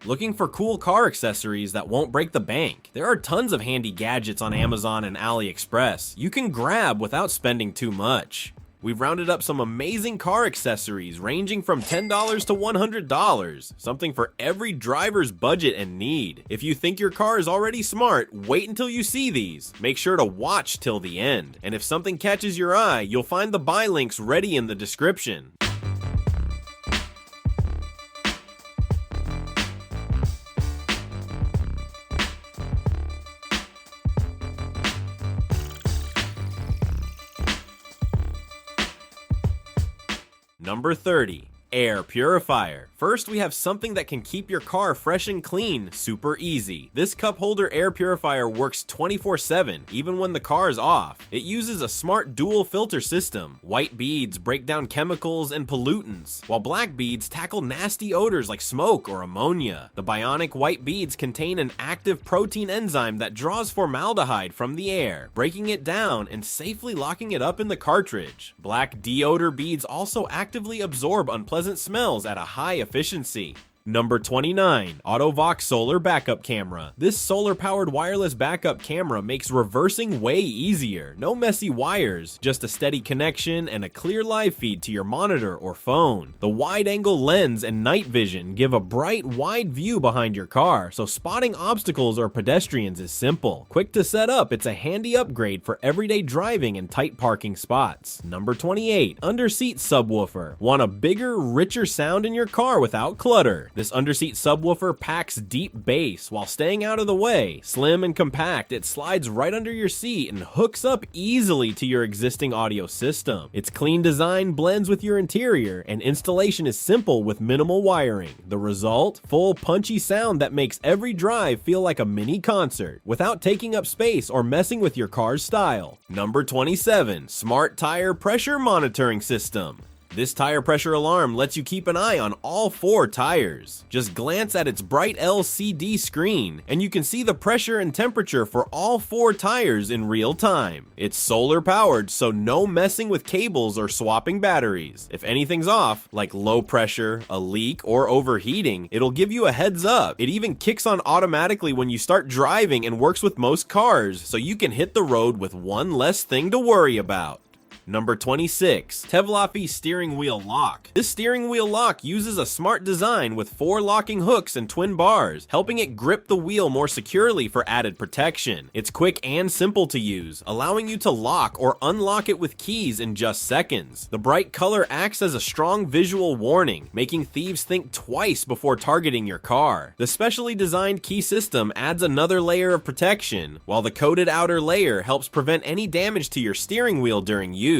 Looking for cool car accessories that won't break the bank? There are tons of handy gadgets on Amazon and AliExpress you can grab without spending too much. We've rounded up some amazing car accessories ranging from $10 to $100, something for every driver's budget and need. If you think your car is already smart, wait until you see these. Make sure to watch till the end. And if something catches your eye, you'll find the buy links ready in the description. Number 30. Air Purifier. First, we have something that can keep your car fresh and clean super easy. This cup holder air purifier works 24/7, even when the car is off. It uses a smart dual filter system. White beads break down chemicals and pollutants, while black beads tackle nasty odors like smoke or ammonia. The bionic white beads contain an active protein enzyme that draws formaldehyde from the air, breaking it down and safely locking it up in the cartridge. Black deodor beads also actively absorb unpleasant smells at a high efficiency. Number 29. Auto-VoxSolar Backup Camera. This solar-powered wireless backup camera makes reversing way easier. No messy wires, just a steady connection and a clear live feed to your monitor or phone. The wide-angle lens and night vision give a bright, wide view behind your car, so spotting obstacles or pedestrians is simple. Quick to set up, it's a handy upgrade for everyday driving in tight parking spots. Number 28. Underseat Subwoofer. Want a bigger, richer sound in your car without clutter? This underseat subwoofer packs deep bass while staying out of the way. Slim and compact, it slides right under your seat and hooks up easily to your existing audio system. Its clean design blends with your interior, and installation is simple with minimal wiring. The result? Full punchy sound that makes every drive feel like a mini concert without taking up space or messing with your car's style. Number 27. Smart Tire Pressure Monitoring System. This tire pressure alarm lets you keep an eye on all 4 tires. Just glance at its bright LCD screen, and you can see the pressure and temperature for all 4 tires in real time. It's solar powered, so no messing with cables or swapping batteries. If anything's off, like low pressure, a leak, or overheating, it'll give you a heads up. It even kicks on automatically when you start driving and works with most cars, so you can hit the road with one less thing to worry about. Number 26. Tevlaphee Steering Wheel Lock. This steering wheel lock uses a smart design with 4 locking hooks and twin bars, helping it grip the wheel more securely for added protection. It's quick and simple to use, allowing you to lock or unlock it with keys in just seconds. The bright color acts as a strong visual warning, making thieves think twice before targeting your car. The specially designed key system adds another layer of protection, while the coated outer layer helps prevent any damage to your steering wheel during use.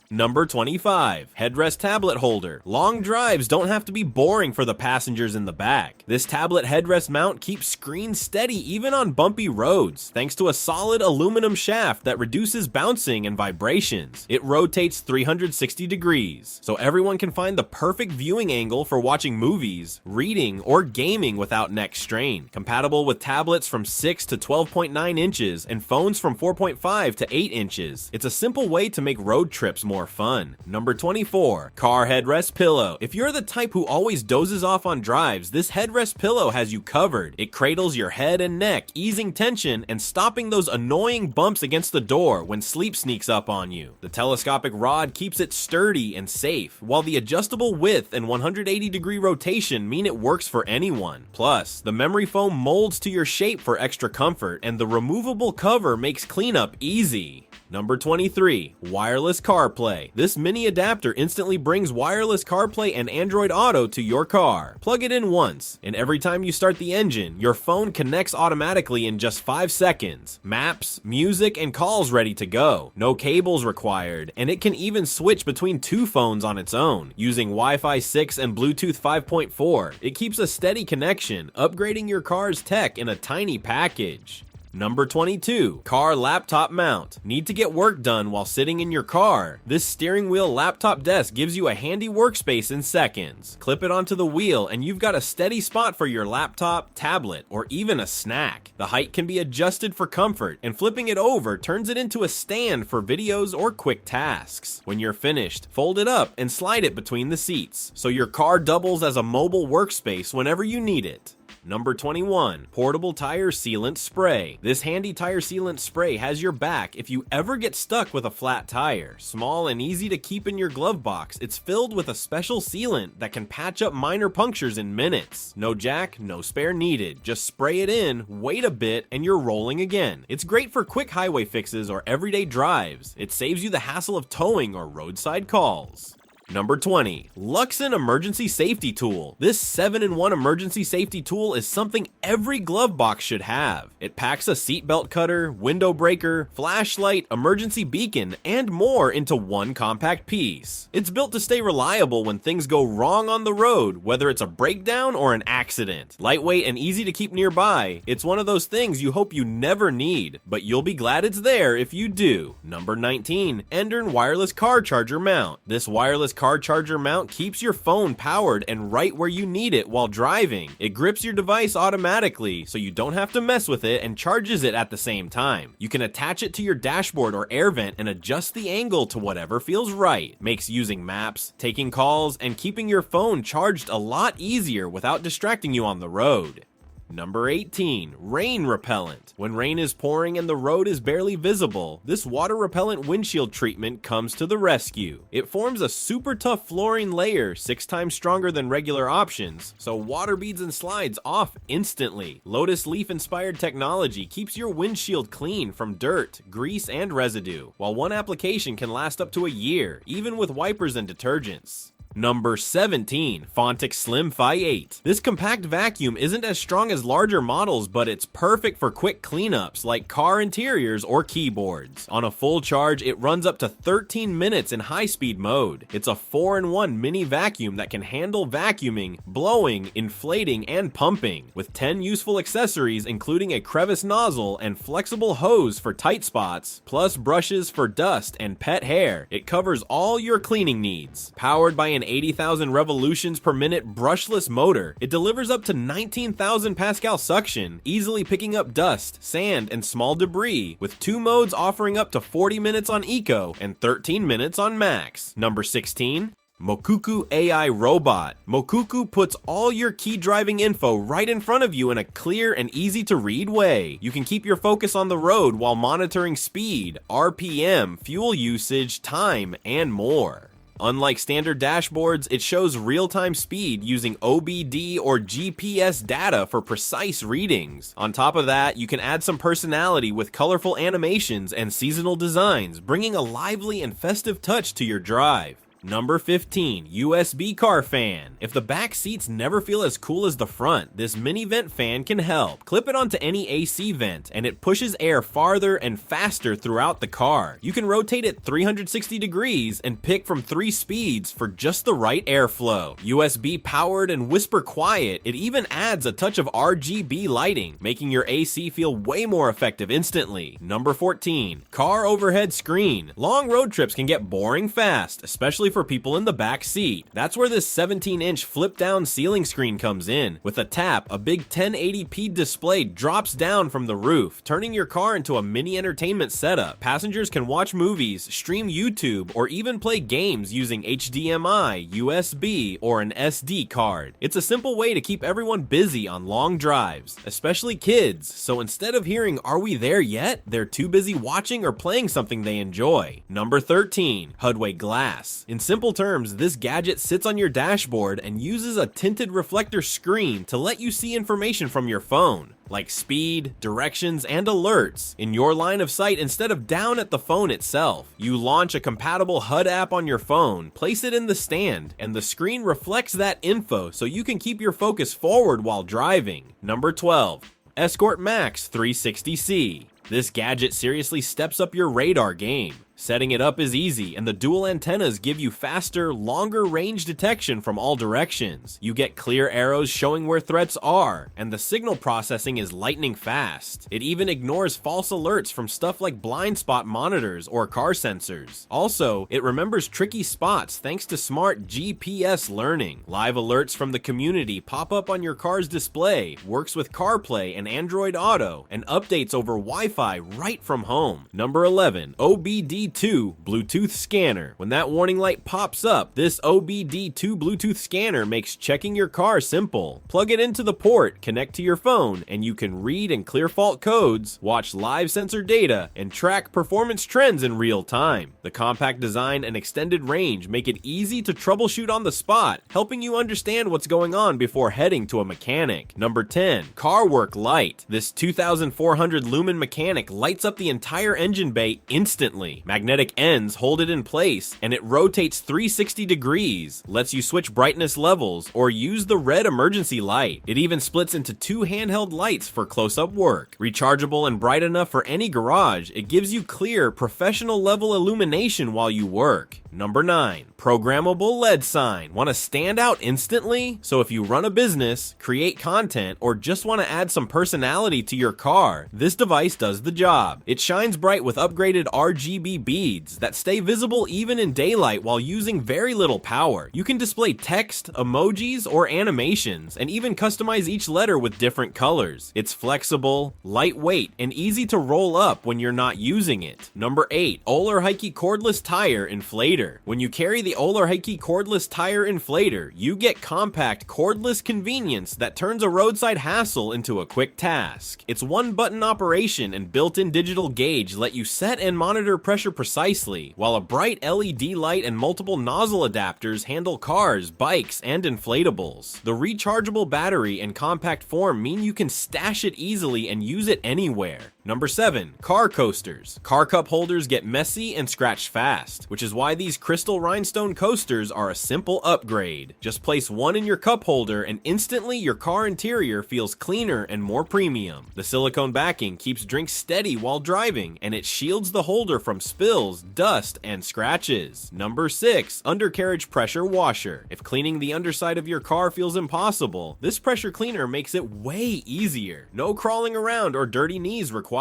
Number 25. Headrest Tablet Holder. Long drives don't have to be boring for the passengers in the back. This tablet headrest mount keeps screens steady even on bumpy roads, thanks to a solid aluminum shaft that reduces bouncing and vibrations. It rotates 360 degrees, so everyone can find the perfect viewing angle for watching movies, reading, or gaming without neck strain. Compatible with tablets from 6 to 12.9 inches and phones from 4.5 to 8 inches. It's a simple way to make road trips more fun. Number 24. Car Headrest Pillow. If you're the type who always dozes off on drives, this headrest pillow has you covered. It cradles your head and neck, easing tension and stopping those annoying bumps against the door when sleep sneaks up on you. The telescopic rod keeps it sturdy and safe, while the adjustable width and 180-degree rotation mean it works for anyone. Plus, the memory foam molds to your shape for extra comfort, and the removable cover makes cleanup easy. Number 23. Wireless CarPlay. This mini adapter instantly brings wireless CarPlay and Android Auto to your car. Plug it in once, and every time you start the engine, your phone connects automatically in just 5 seconds. Maps, music, and calls ready to go. No cables required, and it can even switch between 2 phones on its own, using Wi-Fi 6 and Bluetooth 5.4. It keeps a steady connection, upgrading your car's tech in a tiny package. Number 22. Car Laptop Mount. Need to get work done while sitting in your car? This steering wheel laptop desk gives you a handy workspace in seconds. Clip it onto the wheel and you've got a steady spot for your laptop, tablet, or even a snack. The height can be adjusted for comfort, and flipping it over turns it into a stand for videos or quick tasks. When you're finished, fold it up and slide it between the seats, so your car doubles as a mobile workspace whenever you need it. Number 21. Portable Tire Sealant Spray. This handy tire sealant spray has your back if you ever get stuck with a flat tire. Small and easy to keep in your glove box, it's filled with a special sealant that can patch up minor punctures in minutes. No jack, no spare needed. Just spray it in, wait a bit, and you're rolling again. It's great for quick highway fixes or everyday drives. It saves you the hassle of towing or roadside calls. Number 20. Luxon Emergency Safety Tool. This 7-in-1 emergency safety tool is something every glove box should have. It packs a seatbelt cutter, window breaker, flashlight, emergency beacon, and more into one compact piece. It's built to stay reliable when things go wrong on the road, whether it's a breakdown or an accident. Lightweight and easy to keep nearby, it's one of those things you hope you never need, but you'll be glad it's there if you do. Number 19. Aendern Wireless Car Charger Mount. This wireless car charger mount keeps your phone powered and right where you need it while driving. It grips your device automatically, so you don't have to mess with it, and charges it at the same time. You can attach it to your dashboard or air vent and adjust the angle to whatever feels right. Makes using maps, taking calls, and keeping your phone charged a lot easier without distracting you on the road. Number 18. Rain Repellent. When rain is pouring and the road is barely visible, this water repellent windshield treatment comes to the rescue. It forms a super tough fluorine layer 6 times stronger than regular options, so water beads and slides off instantly. Lotus leaf inspired technology keeps your windshield clean from dirt, grease, and residue, while one application can last up to a year, even with wipers and detergents. Number 17. Fanttik Slim Phi 8. This compact vacuum isn't as strong as larger models, but it's perfect for quick cleanups like car interiors or keyboards. On a full charge, it runs up to 13 minutes in high-speed mode. It's a 4-in-1 mini vacuum that can handle vacuuming, blowing, inflating, and pumping, with 10 useful accessories including a crevice nozzle and flexible hose for tight spots, plus brushes for dust and pet hair. It covers all your cleaning needs. Powered by an 80,000 revolutions per minute brushless motor, it delivers up to 19,000 Pascal suction, easily picking up dust, sand, and small debris, with 2 modes offering up to 40 minutes on Eco and 13 minutes on Max. Number 16. Mokuku AI Robot. Mokuku puts all your key driving info right in front of you in a clear and easy to read way. You can keep your focus on the road while monitoring speed, RPM, fuel usage, time, and more. Unlike standard dashboards, it shows real-time speed using OBD or GPS data for precise readings. On top of that, you can add some personality with colorful animations and seasonal designs, bringing a lively and festive touch to your drive. Number 15. USB car fan. If the back seats never feel as cool as the front, this mini vent fan can help. Clip it onto any AC vent, and it pushes air farther and faster throughout the car. You can rotate it 360 degrees and pick from 3 speeds for just the right airflow. USB powered and whisper quiet, it even adds a touch of RGB lighting, making your AC feel way more effective instantly. Number 14. Car overhead screen. Long road trips can get boring fast, especially for people in the back seat. That's where this 17-inch flip-down ceiling screen comes in. With a tap, a big 1080p display drops down from the roof, turning your car into a mini entertainment setup. Passengers can watch movies, stream YouTube, or even play games using HDMI, USB, or an SD card. It's a simple way to keep everyone busy on long drives, especially kids, so instead of hearing "Are we there yet?" they're too busy watching or playing something they enjoy. Number 13. HUDWAY Glass. In simple terms, this gadget sits on your dashboard and uses a tinted reflector screen to let you see information from your phone, like speed, directions, and alerts, in your line of sight instead of down at the phone itself. You launch a compatible HUD app on your phone, place it in the stand, and the screen reflects that info so you can keep your focus forward while driving. Number 12. Escort Max 360C. This gadget seriously steps up your radar game. Setting it up is easy, and the dual antennas give you faster, longer range detection from all directions. You get clear arrows showing where threats are, and the signal processing is lightning fast. It even ignores false alerts from stuff like blind spot monitors or car sensors. Also, it remembers tricky spots thanks to smart GPS learning. Live alerts from the community pop up on your car's display, works with CarPlay and Android Auto, and updates over Wi-Fi right from home. Number 11. OBD OBD2 Bluetooth scanner. When that warning light pops up, this OBD2 Bluetooth scanner makes checking your car simple. Plug it into the port, connect to your phone, and you can read and clear fault codes, watch live sensor data, and track performance trends in real time. The compact design and extended range make it easy to troubleshoot on the spot, helping you understand what's going on before heading to a mechanic. Number 10. CarWork Light. This 2400 lumen mechanic lights up the entire engine bay instantly. Magnetic ends hold it in place, and it rotates 360 degrees, lets you switch brightness levels, or use the red emergency light. It even splits into 2 handheld lights for close-up work. Rechargeable and bright enough for any garage, it gives you clear, professional level illumination while you work. Number 9. Programmable Led Sign. Want to stand out instantly? So if you run a business, create content, or just want to add some personality to your car, this device does the job. It shines bright with upgraded RGB beads that stay visible even in daylight while using very little power. You can display text, emojis, or animations, and even customize each letter with different colors. It's flexible, lightweight, and easy to roll up when you're not using it. Number 8. Auto-VoxSolar Cordless Tire Inflator. When you carry the Auto-VoxSolar Cordless Tire Inflator, you get compact, cordless convenience that turns a roadside hassle into a quick task. Its one-button operation and built-in digital gauge let you set and monitor pressure precisely, while a bright LED light and multiple nozzle adapters handle cars, bikes, and inflatables. The rechargeable battery and compact form mean you can stash it easily and use it anywhere. Number 7. Car coasters. Car cup holders get messy and scratch fast, which is why these crystal rhinestone coasters are a simple upgrade. Just place one in your cup holder and instantly your car interior feels cleaner and more premium. The silicone backing keeps drinks steady while driving, and it shields the holder from spills, dust, and scratches. Number 6. Undercarriage pressure washer. If cleaning the underside of your car feels impossible, this pressure cleaner makes it way easier. No crawling around or dirty knees required.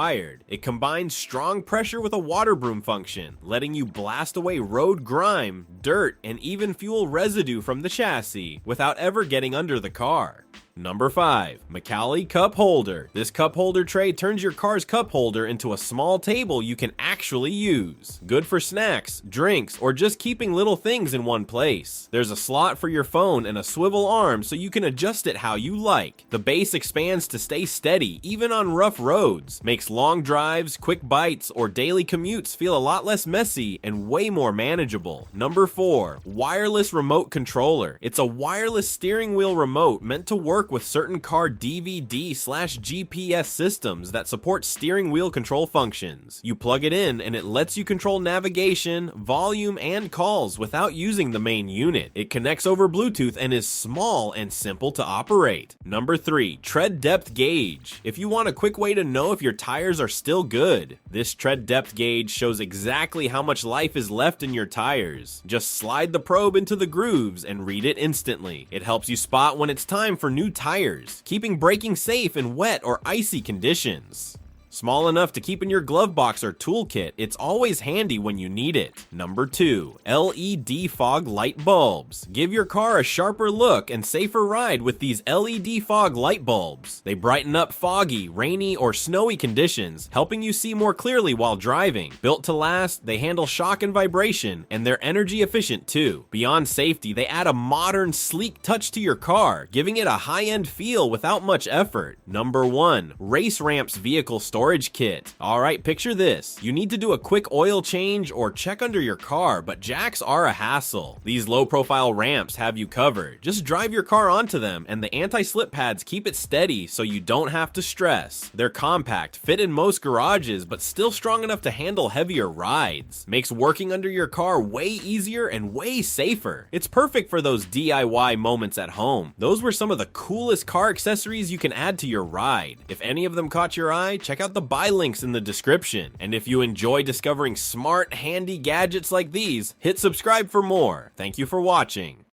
It combines strong pressure with a water broom function, letting you blast away road grime, dirt, and even fuel residue from the chassis without ever getting under the car. Number 5. Macally Cup Holder. This cup holder tray turns your car's cup holder into a small table you can actually use. Good for snacks, drinks, or just keeping little things in one place. There's a slot for your phone and a swivel arm so you can adjust it how you like. The base expands to stay steady even on rough roads. Makes long drives, quick bites, or daily commutes feel a lot less messy and way more manageable. Number 4. Wireless remote controller. It's a wireless steering wheel remote meant to work with certain car DVD/GPS systems that support steering wheel control functions. You plug it in and it lets you control navigation, volume, and calls without using the main unit. It connects over Bluetooth and is small and simple to operate. Number 3. Tread depth gauge. If you want a quick way to know if your tires are still good, this tread depth gauge shows exactly how much life is left in your tires. Just slide the probe into the grooves and read it instantly. It helps you spot when it's time for new tires, keeping braking safe in wet or icy conditions. Small enough to keep in your glove box or toolkit, it's always handy when you need it. Number 2. LED fog light bulbs. Give your car a sharper look and safer ride with these LED fog light bulbs. They brighten up foggy, rainy, or snowy conditions, helping you see more clearly while driving. Built to last, they handle shock and vibration, and they're energy efficient too. Beyond safety, they add a modern, sleek touch to your car, giving it a high-end feel without much effort. Number 1. Race Ramps vehicle storage kit. Alright, picture this. You need to do a quick oil change or check under your car, but jacks are a hassle. These low-profile ramps have you covered. Just drive your car onto them, and the anti-slip pads keep it steady so you don't have to stress. They're compact, fit in most garages, but still strong enough to handle heavier rides. Makes working under your car way easier and way safer. It's perfect for those DIY moments at home. Those were some of the coolest car accessories you can add to your ride. If any of them caught your eye, check out the buy links in the description. And if you enjoy discovering smart, handy gadgets like these, hit subscribe for more. Thank you for watching.